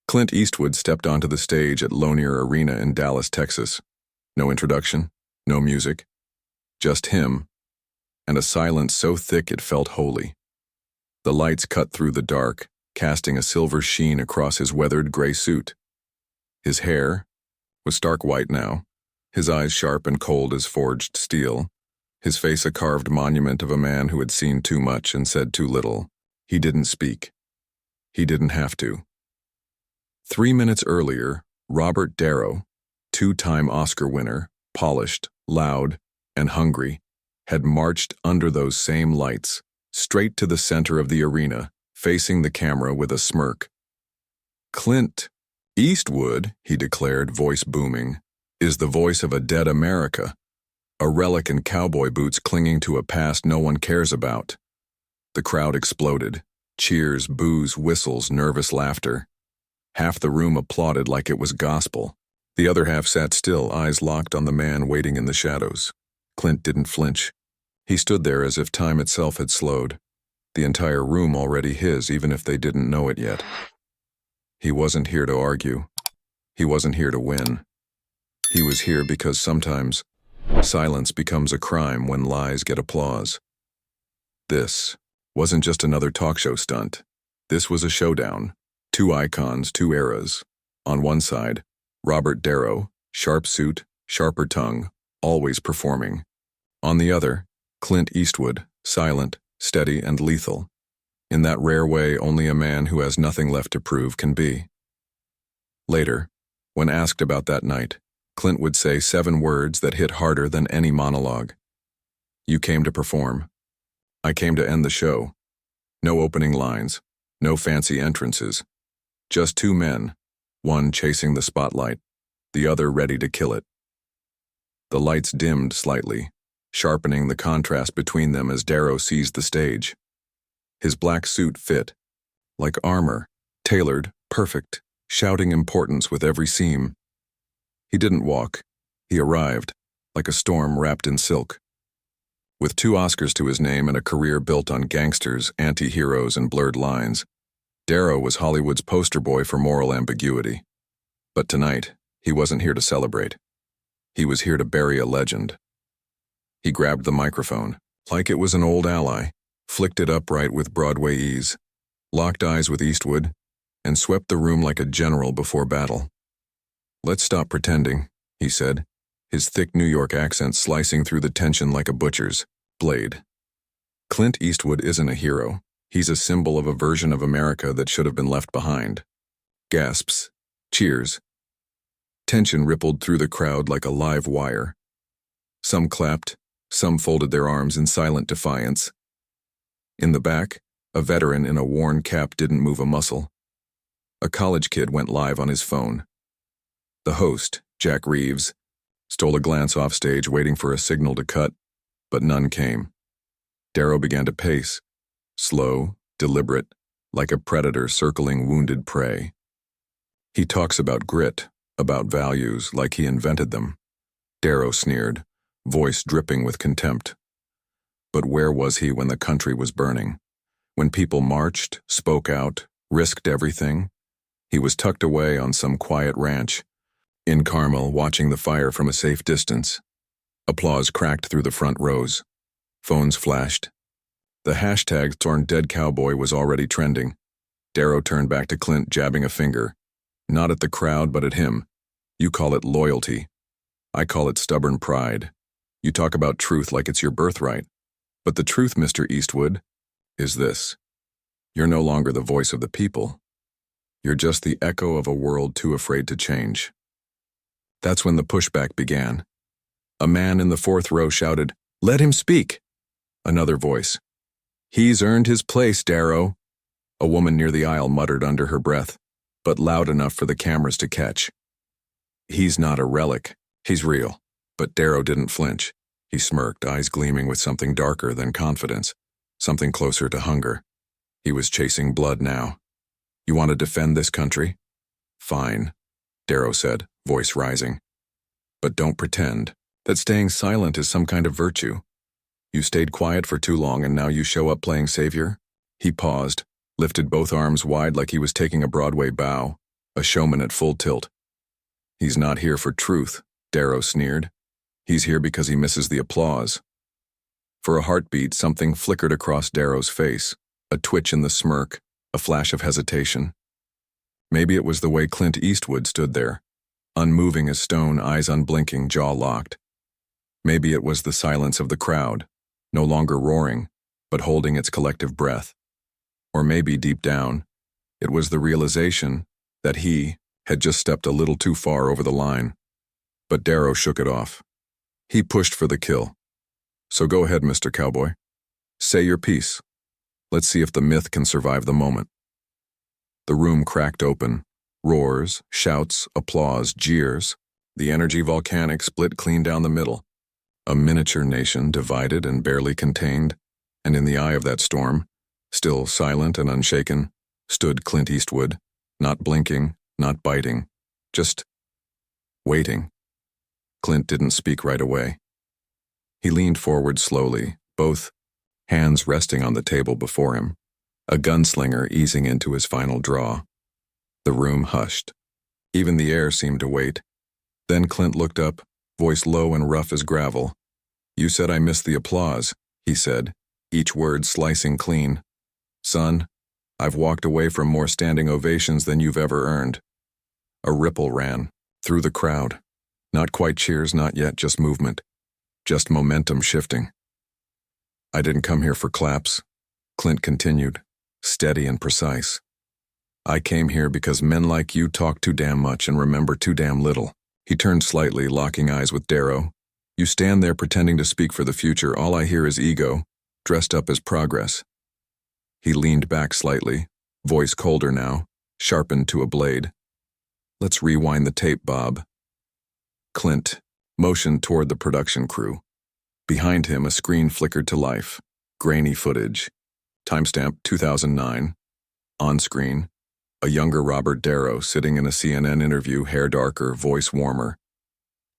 Clint Eastwood stepped onto the stage at Lanier Arena in Dallas, Texas. No introduction, no music, just him, and a silence so thick it felt holy. The lights cut through the dark, casting a silver sheen across his weathered gray suit. His hair was stark white now, his eyes sharp and cold as forged steel, his face a carved monument of a man who had seen too much and said too little. He didn't speak. He didn't have to. 3 minutes earlier, Robert De Niro, two-time Oscar winner, polished, loud, and hungry, had marched under those same lights, straight to the center of the arena, facing the camera with a smirk. "Clint Eastwood," he declared, voice booming, "is the voice of a dead America, a relic in cowboy boots clinging to a past no one cares about." The crowd exploded. Cheers, boos, whistles, nervous laughter. Half the room applauded like it was gospel. The other half sat still, eyes locked on the man waiting in the shadows. Clint didn't flinch. He stood there as if time itself had slowed. The entire room already his, even if they didn't know it yet. He wasn't here to argue. He wasn't here to win. He was here because sometimes silence becomes a crime when lies get applause. This wasn't just another talk show stunt. This was a showdown. Two icons, two eras. On one side, Robert De Niro, sharp suit, sharper tongue, always performing. On the other, Clint Eastwood, silent, steady, and lethal. In that rare way only a man who has nothing left to prove can be. Later, when asked about that night, Clint would say 7 words that hit harder than any monologue. "You came to perform. I came to end the show. No opening lines, no fancy entrances. Just 2 men, one chasing the spotlight, the other ready to kill it." The lights dimmed slightly, sharpening the contrast between them as De Niro seized the stage. His black suit fit, like armor, tailored, perfect, shouting importance with every seam. He didn't walk. He arrived, like a storm wrapped in silk. With 2 Oscars to his name and a career built on gangsters, anti-heroes, and blurred lines, De Niro was Hollywood's poster boy for moral ambiguity. But tonight, he wasn't here to celebrate. He was here to bury a legend. He grabbed the microphone, like it was an old ally, flicked it upright with Broadway ease, locked eyes with Eastwood, and swept the room like a general before battle. "Let's stop pretending," he said, his thick New York accent slicing through the tension like a butcher's blade. "Clint Eastwood isn't a hero. He's a symbol of a version of America that should have been left behind." Gasps. Cheers. Tension rippled through the crowd like a live wire. Some clapped, some folded their arms in silent defiance. In the back, a veteran in a worn cap didn't move a muscle. A college kid went live on his phone. The host, Jack Reeves, stole a glance off stage waiting for a signal to cut, but none came. De Niro began to pace, slow, deliberate, like a predator circling wounded prey. He talks about grit, about values, like he invented them. De Niro sneered, voice dripping with contempt. But where was he when the country was burning? When people marched, spoke out, risked everything? He was tucked away on some quiet ranch, in Carmel, watching the fire from a safe distance. Applause cracked through the front rows. Phones flashed. The hashtag #TornDeadCowboy was already trending. De Niro turned back to Clint, jabbing a finger. Not at the crowd, but at him. "You call it loyalty. I call it stubborn pride. You talk about truth like it's your birthright. But the truth, Mr. Eastwood, is this. You're no longer the voice of the people. You're just the echo of a world too afraid to change." That's when the pushback began. A man in the 4th row shouted, "Let him speak." Another voice, "He's earned his place, De Niro." A woman near the aisle muttered under her breath, but loud enough for the cameras to catch. "He's not a relic. He's real." But De Niro didn't flinch. He smirked, eyes gleaming with something darker than confidence, something closer to hunger. He was chasing blood now. "You want to defend this country? Fine," De Niro said, voice rising. "But don't pretend that staying silent is some kind of virtue. You stayed quiet for too long and now you show up playing savior?" He paused, lifted both arms wide like he was taking a Broadway bow, a showman at full tilt. He's not here for truth, Darrow sneered. He's here because he misses the applause. For a heartbeat, something flickered across Darrow's face, a twitch in the smirk, a flash of hesitation. Maybe it was the way Clint Eastwood stood there, unmoving as stone, eyes unblinking, jaw locked. Maybe it was the silence of the crowd, no longer roaring, but holding its collective breath. Or maybe, deep down, it was the realization that he had just stepped a little too far over the line. But Darrow shook it off. He pushed for the kill. So go ahead, Mr. Cowboy. Say your piece. Let's see if the myth can survive the moment. The room cracked open. Roars, shouts, applause, jeers. The energy volcanic split clean down the middle. A miniature nation divided and barely contained, and in the eye of that storm, still silent and unshaken, stood Clint Eastwood, not blinking, not biting, just waiting. Clint didn't speak right away. He leaned forward slowly, both hands resting on the table before him, a gunslinger easing into his final draw. The room hushed. Even the air seemed to wait. Then Clint looked up, voice low and rough as gravel. You said I missed the applause, he said, each word slicing clean. Son, I've walked away from more standing ovations than you've ever earned. A ripple ran through the crowd. Not quite cheers, not yet, just movement. Just momentum shifting. I didn't come here for claps, Clint continued, steady and precise. I came here because men like you talk too damn much and remember too damn little. He turned slightly, locking eyes with Darrow. You stand there pretending to speak for the future. All I hear is ego, dressed up as progress. He leaned back slightly, voice colder now, sharpened to a blade. Let's rewind the tape, Bob. Clint motioned toward the production crew. Behind him, a screen flickered to life. Grainy footage. Timestamp 2009. On screen, a younger Robert De Niro sitting in a CNN interview, hair darker, voice warmer.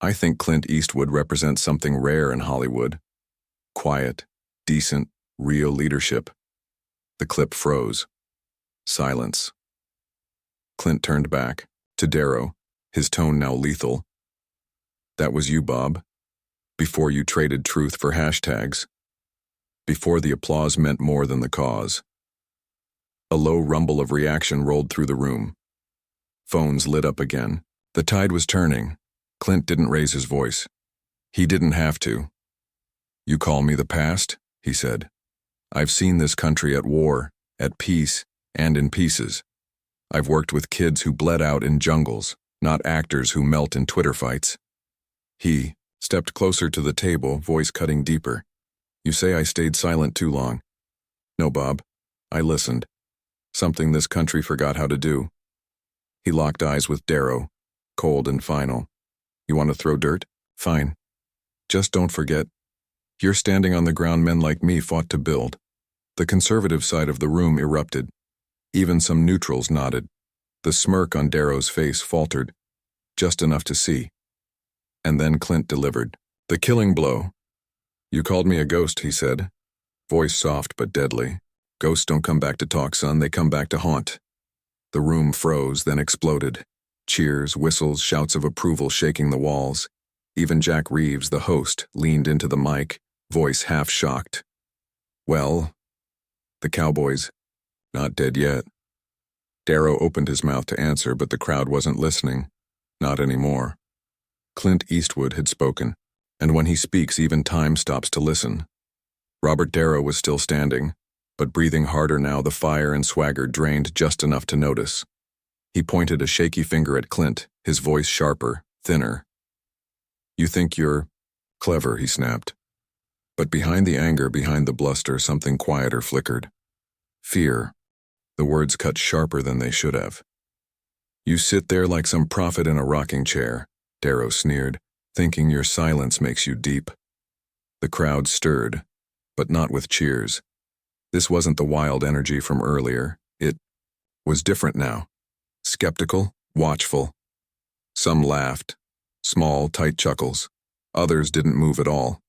I think Clint Eastwood represents something rare in Hollywood. Quiet, decent, real leadership. The clip froze. Silence. Clint turned back, to De Niro, his tone now lethal. That was you, Bob. Before you traded truth for hashtags. Before the applause meant more than the cause. A low rumble of reaction rolled through the room. Phones lit up again. The tide was turning. Clint didn't raise his voice. He didn't have to. You call me the past, he said. I've seen this country at war, at peace, and in pieces. I've worked with kids who bled out in jungles, not actors who melt in Twitter fights. He stepped closer to the table, voice cutting deeper. You say I stayed silent too long. No, Bob. I listened. Something this country forgot how to do. He locked eyes with Darrow, cold and final. You want to throw dirt? Fine. Just don't forget, you're standing on the ground men like me fought to build. The conservative side of the room erupted. Even some neutrals nodded. The smirk on Darrow's face faltered, just enough to see. And then Clint delivered. The killing blow. You called me a ghost, he said. Voice soft but deadly. Ghosts don't come back to talk, son, they come back to haunt. The room froze, then exploded. Cheers, whistles, shouts of approval shaking the walls. Even Jack Reeves, the host, leaned into the mic, voice half shocked. Well, the Cowboys, not dead yet. Darrow opened his mouth to answer, but the crowd wasn't listening. Not anymore. Clint Eastwood had spoken, and when he speaks, even time stops to listen. Robert De Niro was still standing, but breathing harder now, the fire and swagger drained just enough to notice. He pointed a shaky finger at Clint, his voice sharper, thinner. You think you're clever, he snapped. But behind the anger, behind the bluster, something quieter flickered. Fear. The words cut sharper than they should have. You sit there like some prophet in a rocking chair, Darrow sneered, thinking your silence makes you deep. The crowd stirred, but not with cheers. This wasn't the wild energy from earlier. It was different now. Skeptical, watchful. Some laughed. Small, tight chuckles. Others didn't move at all.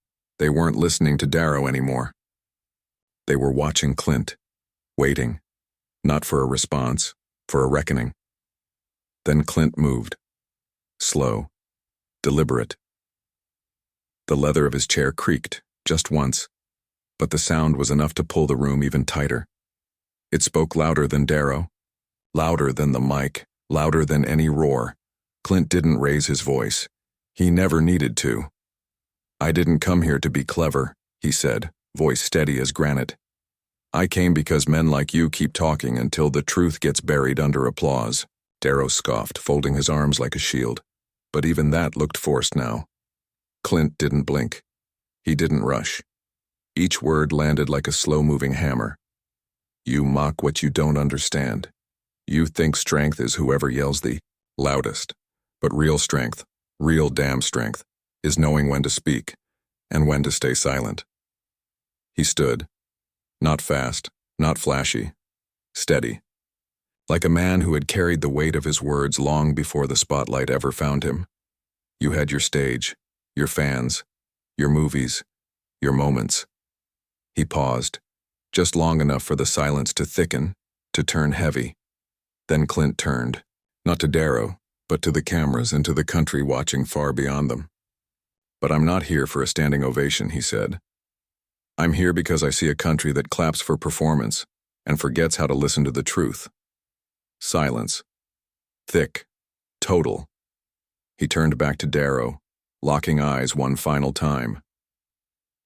They weren't listening to Darrow anymore. They were watching Clint, waiting. Not for a response, for a reckoning. Then Clint moved. Slow. Deliberate. The leather of his chair creaked, just once, but the sound was enough to pull the room even tighter. It spoke louder than Darrow, louder than the mic, louder than any roar. Clint didn't raise his voice. He never needed to. "I didn't come here to be clever," he said, voice steady as granite. "I came because men like you keep talking until the truth gets buried under applause." Darrow scoffed, folding his arms like a shield. But even that looked forced now. Clint didn't blink. He didn't rush. Each word landed like a slow-moving hammer. "You mock what you don't understand. You think strength is whoever yells the loudest. But real strength, real damn strength, is knowing when to speak and when to stay silent." He stood. Not fast, not flashy. Steady. Like a man who had carried the weight of his words long before the spotlight ever found him. You had your stage, your fans, your movies, your moments. He paused, just long enough for the silence to thicken, to turn heavy. Then Clint turned, not to Darrow, but to the cameras and to the country watching far beyond them. "But I'm not here for a standing ovation," he said. "I'm here because I see a country that claps for performance and forgets how to listen to the truth." Silence. Thick. Total. He turned back to Darrow, locking eyes one final time.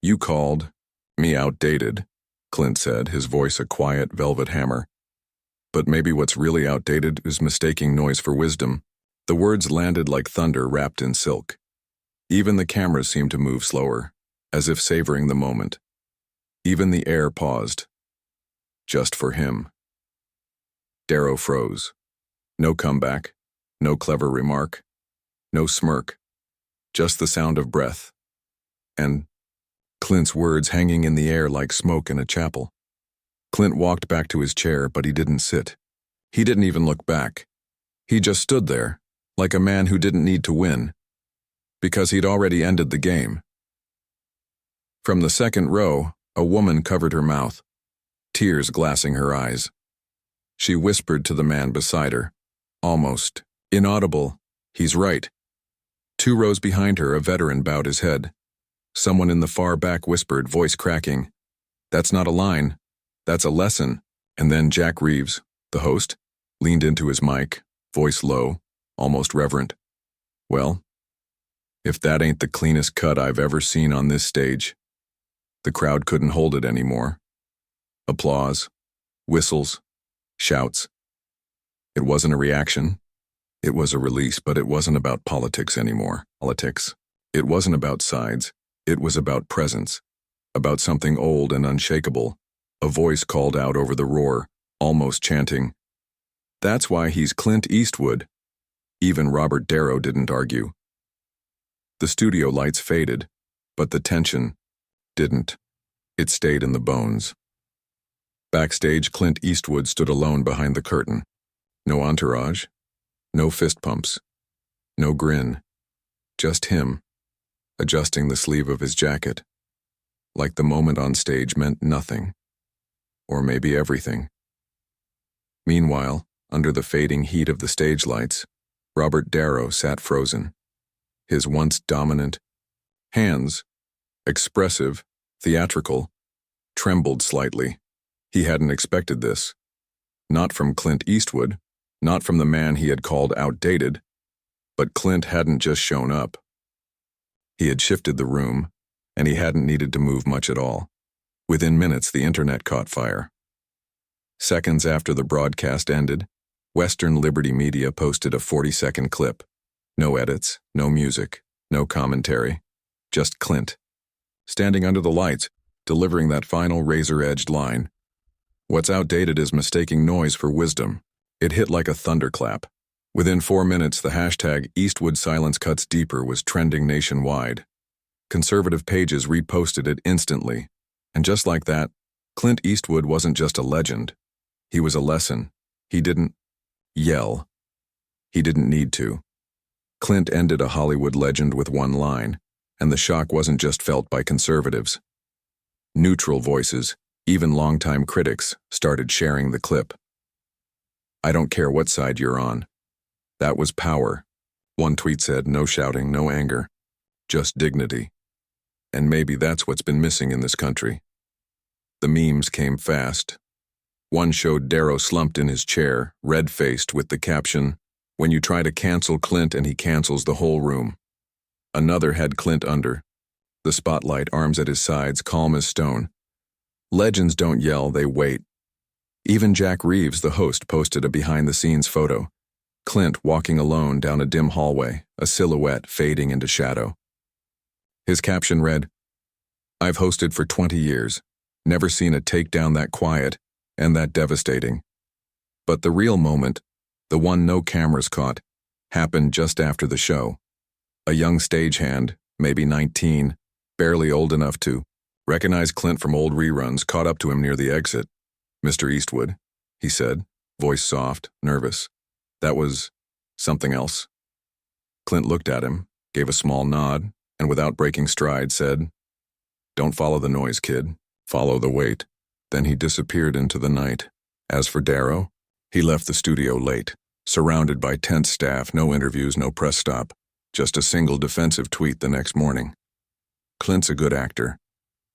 "You called me outdated," Clint said, his voice a quiet velvet hammer. "But maybe what's really outdated is mistaking noise for wisdom." The words landed like thunder wrapped in silk. Even the cameras seemed to move slower, as if savoring the moment. Even the air paused. Just for him. Darrow froze. No comeback, no clever remark, no smirk, just the sound of breath. And Clint's words hanging in the air like smoke in a chapel. Clint walked back to his chair, but he didn't sit. He didn't even look back. He just stood there, like a man who didn't need to win, because he'd already ended the game. From the second row, a woman covered her mouth, tears glassing her eyes. She whispered to the man beside her, almost inaudible, "He's right." 2 rows behind her, a veteran bowed his head. Someone in the far back whispered, voice cracking, "That's not a line, that's a lesson." And then Jack Reeves, the host, leaned into his mic, voice low, almost reverent. "Well, if that ain't the cleanest cut I've ever seen on this stage." The crowd couldn't hold it anymore. Applause, whistles, shouts. It wasn't a reaction. It was a release, but it wasn't about politics anymore. It wasn't about sides. It was about presence, about something old and unshakable. A voice called out over the roar, almost chanting, "That's why he's Clint Eastwood." Even Robert Darrow didn't argue. The studio lights faded, but the tension didn't. It stayed in the bones. Backstage, Clint Eastwood stood alone behind the curtain. No entourage, no fist pumps, no grin. Just him, adjusting the sleeve of his jacket, like the moment on stage meant nothing, or maybe everything. Meanwhile, under the fading heat of the stage lights, Robert Darrow sat frozen. His once dominant hands, expressive, theatrical, trembled slightly. He hadn't expected this. Not from Clint Eastwood, not from the man he had called outdated, but Clint hadn't just shown up. He had shifted the room, and he hadn't needed to move much at all. Within minutes, the internet caught fire. Seconds after the broadcast ended, Western Liberty Media posted a 40-second clip. No edits, no music, no commentary. Just Clint, standing under the lights, delivering that final razor-edged line. "What's outdated is mistaking noise for wisdom." It hit like a thunderclap. Within 4 minutes, the hashtag Eastwood Silence Cuts Deeper was trending nationwide. Conservative pages reposted it instantly. And just like that, Clint Eastwood wasn't just a legend. He was a lesson. He didn't yell. He didn't need to. Clint ended a Hollywood legend with one line, and the shock wasn't just felt by conservatives. Neutral voices, even longtime critics, started sharing the clip. "I don't care what side you're on. That was power. One tweet said, "No shouting, no anger, just dignity." And maybe that's what's been missing in this country. The memes came fast. One showed Darrow slumped in his chair, red-faced, with the caption, "When you try to cancel Clint and he cancels the whole room." Another had Clint under the spotlight, arms at his sides, calm as stone. Legends don't yell, they wait. Even Jack Reeves, the host, posted a behind-the-scenes photo. Clint walking alone down a dim hallway, a silhouette fading into shadow. His caption read, "I've hosted for 20 years, never seen a takedown that quiet and that devastating." But the real moment, the one no cameras caught, happened just after the show. A young stagehand, maybe 19, barely old enough to recognize Clint from old reruns, caught up to him near the exit. "Mr. Eastwood," he said, voice soft, nervous. "That was something else." Clint looked at him, gave a small nod, and without breaking stride said, "Don't follow the noise, kid. Follow the weight." Then he disappeared into the night. As for Darrow, he left the studio late, surrounded by tense staff, no interviews, no press stop, just a single defensive tweet the next morning. Clint's a good actor,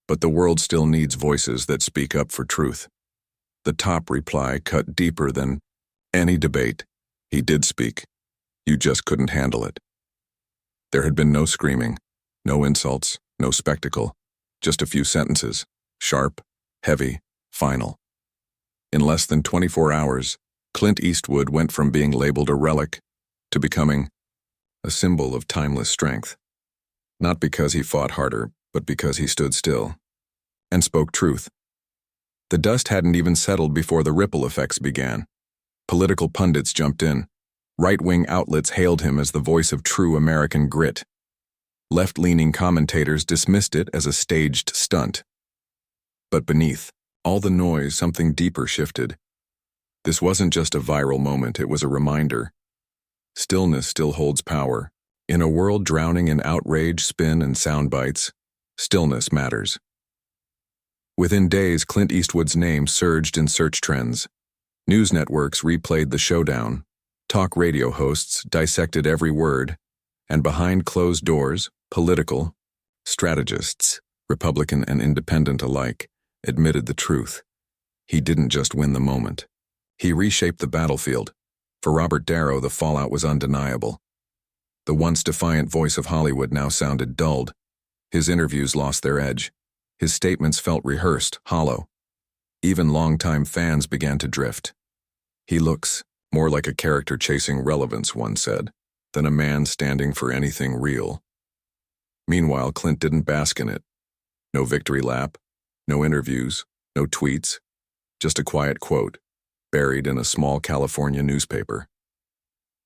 but the world still needs voices that speak up for truth. The top reply cut deeper than any debate. He did speak. You just couldn't handle it. There had been no screaming, no insults, no spectacle, just a few sentences, sharp, heavy, final. In less than 24 hours, Clint Eastwood went from being labeled a relic to becoming a symbol of timeless strength. Not because he fought harder, but because he stood still and spoke truth. The dust hadn't even settled before the ripple effects began. Political pundits jumped in. Right-wing outlets hailed him as the voice of true American grit. Left-leaning commentators dismissed it as a staged stunt. But beneath all the noise, something deeper shifted. This wasn't just a viral moment, it was a reminder. Stillness still holds power. In a world drowning in outrage, spin, and sound bites, stillness matters. Within days, Clint Eastwood's name surged in search trends. News networks replayed the showdown. Talk radio hosts dissected every word. And behind closed doors, political strategists, Republican and independent alike, admitted the truth. He didn't just win the moment. He reshaped the battlefield. For Robert De Niro, the fallout was undeniable. The once defiant voice of Hollywood now sounded dulled. His interviews lost their edge. His statements felt rehearsed, hollow. Even longtime fans began to drift. "He looks more like a character chasing relevance," one said, "than a man standing for anything real." Meanwhile, Clint didn't bask in it. No victory lap, no interviews, no tweets, just a quiet quote, buried in a small California newspaper.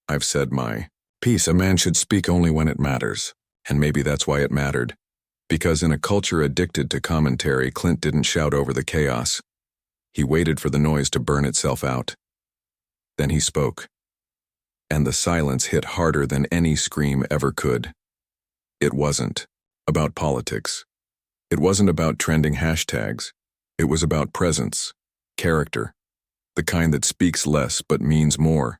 "I've said my piece. A man should speak only when it matters." And maybe that's why it mattered. Because in a culture addicted to commentary, Clint didn't shout over the chaos. He waited for the noise to burn itself out. Then he spoke. And the silence hit harder than any scream ever could. It wasn't about politics. It wasn't about trending hashtags. It was about presence, character, the kind that speaks less but means more.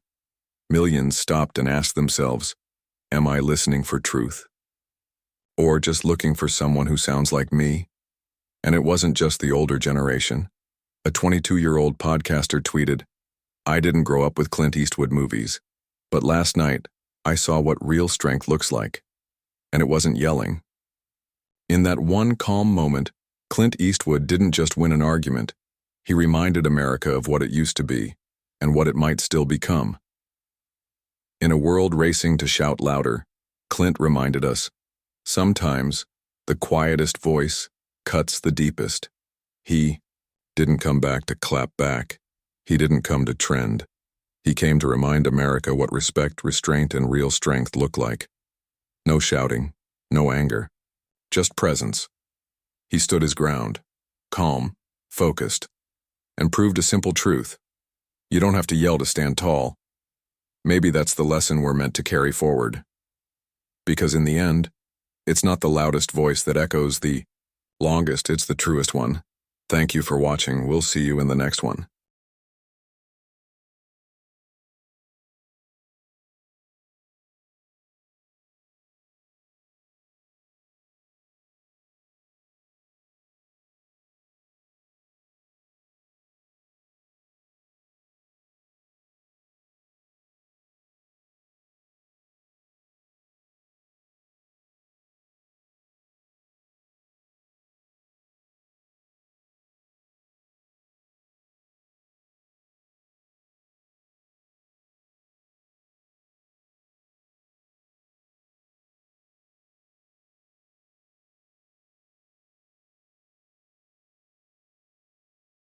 Millions stopped and asked themselves, "Am I listening for truth? Or just looking for someone who sounds like me?" And it wasn't just the older generation. A 22-year-old podcaster tweeted, "I didn't grow up with Clint Eastwood movies, but last night I saw what real strength looks like." And it wasn't yelling. In that one calm moment, Clint Eastwood didn't just win an argument. He reminded America of what it used to be and what it might still become. In a world racing to shout louder, Clint reminded us, sometimes the quietest voice cuts the deepest. He didn't come back to clap back. He didn't come to trend. He came to remind America what respect, restraint, and real strength look like. No shouting, no anger, just presence. He stood his ground, calm, focused, and proved a simple truth. You don't have to yell to stand tall. Maybe that's the lesson we're meant to carry forward. Because in the end, it's not the loudest voice that echoes the longest, it's the truest one. Thank you for watching. We'll see you in the next one.